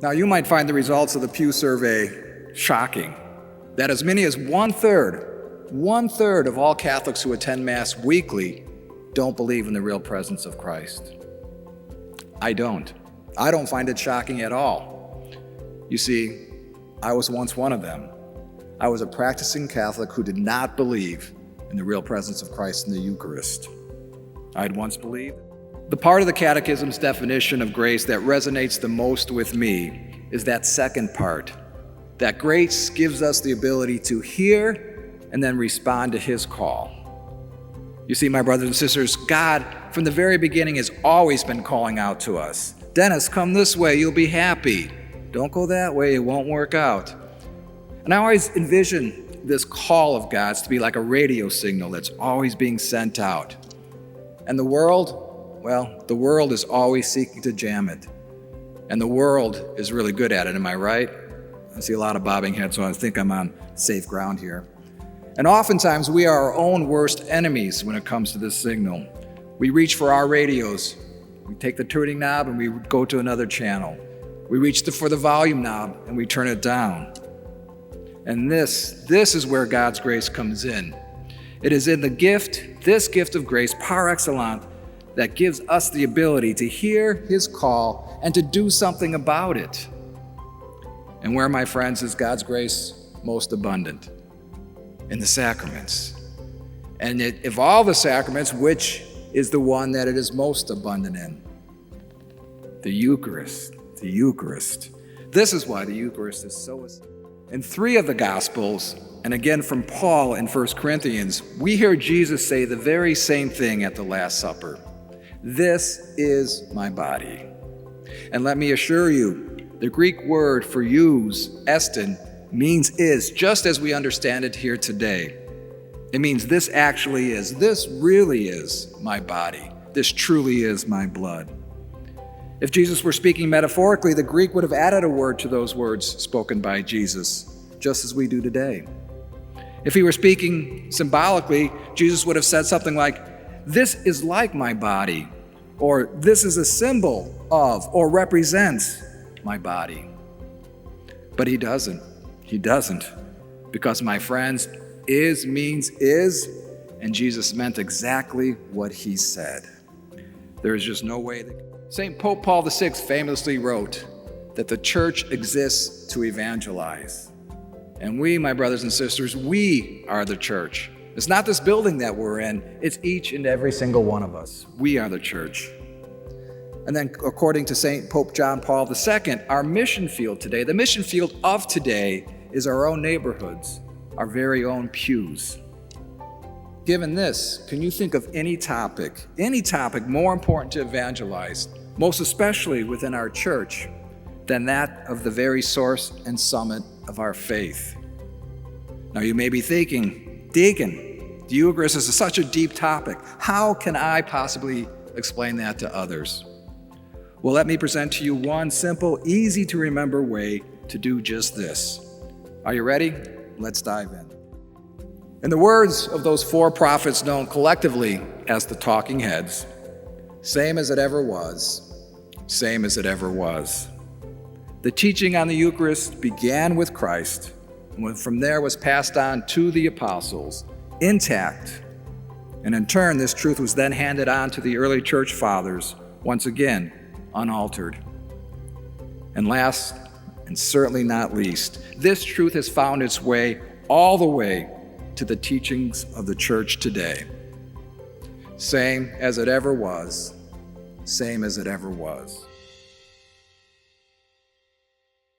Now, you might find the results of the Pew survey shocking, that as many as one-third of all Catholics who attend Mass weekly don't believe in the real presence of Christ. I don't find it shocking at all. You see, I was once one of them. I was a practicing Catholic who did not believe in the real presence of Christ in the Eucharist. I had once believed. The part of the Catechism's definition of grace that resonates the most with me is that second part, that grace gives us the ability to hear and then respond to His call. You see, my brothers and sisters, God, from the very beginning, has always been calling out to us. Dennis, come this way, you'll be happy. Don't go that way, it won't work out. And I always envision this call of God's to be like a radio signal that's always being sent out. And the world, well, the world is always seeking to jam it. And the world is really good at it, am I right? I see a lot of bobbing heads, so I think I'm on safe ground here. And oftentimes we are our own worst enemies when it comes to this signal. We reach for our radios. We take the tuning knob and we go to another channel. We reach for the volume knob and we turn it down. And this is where God's grace comes in. It is in this gift of grace par excellence, that gives us the ability to hear His call and to do something about it. And where, my friends, is God's grace most abundant? In the sacraments. And of all the sacraments, which is the one that it is most abundant in? The Eucharist. The Eucharist. This is why the Eucharist is so essential. In 3 of the Gospels, and again from Paul in 1 Corinthians, we hear Jesus say the very same thing at the Last Supper. This is my body. And let me assure you, the Greek word for use, estin, means is, just as we understand it here today. It means this really is my body. This truly is my blood. If Jesus were speaking metaphorically, the Greek would have added a word to those words spoken by Jesus, just as we do today. If he were speaking symbolically, Jesus would have said something like, "This is like my body," or "This is a symbol of or represents my body." But he doesn't. He doesn't. Because, my friends, is means is, and Jesus meant exactly what he said. There is just no way that... St. Pope Paul VI famously wrote that the church exists to evangelize. And we, my brothers and sisters, we are the church. It's not this building that we're in, it's each and every single one of us. We are the church. And then, according to St. Pope John Paul II, our mission field today, the mission field of today, is our own neighborhoods, our very own pews. Given this, can you think of any topic more important to evangelize, most especially within our church, than that of the very source and summit of our faith? Now you may be thinking, Deacon, the Eucharist is such a deep topic. How can I possibly explain that to others? Well, let me present to you one simple, easy to remember way to do just this. Are you ready? Let's dive in. In the words of those 4 prophets known collectively as the talking heads, same as it ever was, same as it ever was. The teaching on the Eucharist began with Christ, and from there was passed on to the apostles, intact. And in turn, this truth was then handed on to the early church fathers, once again, unaltered. And last, and certainly not least, this truth has found its way all the way to the teachings of the church today. Same as it ever was, same as it ever was.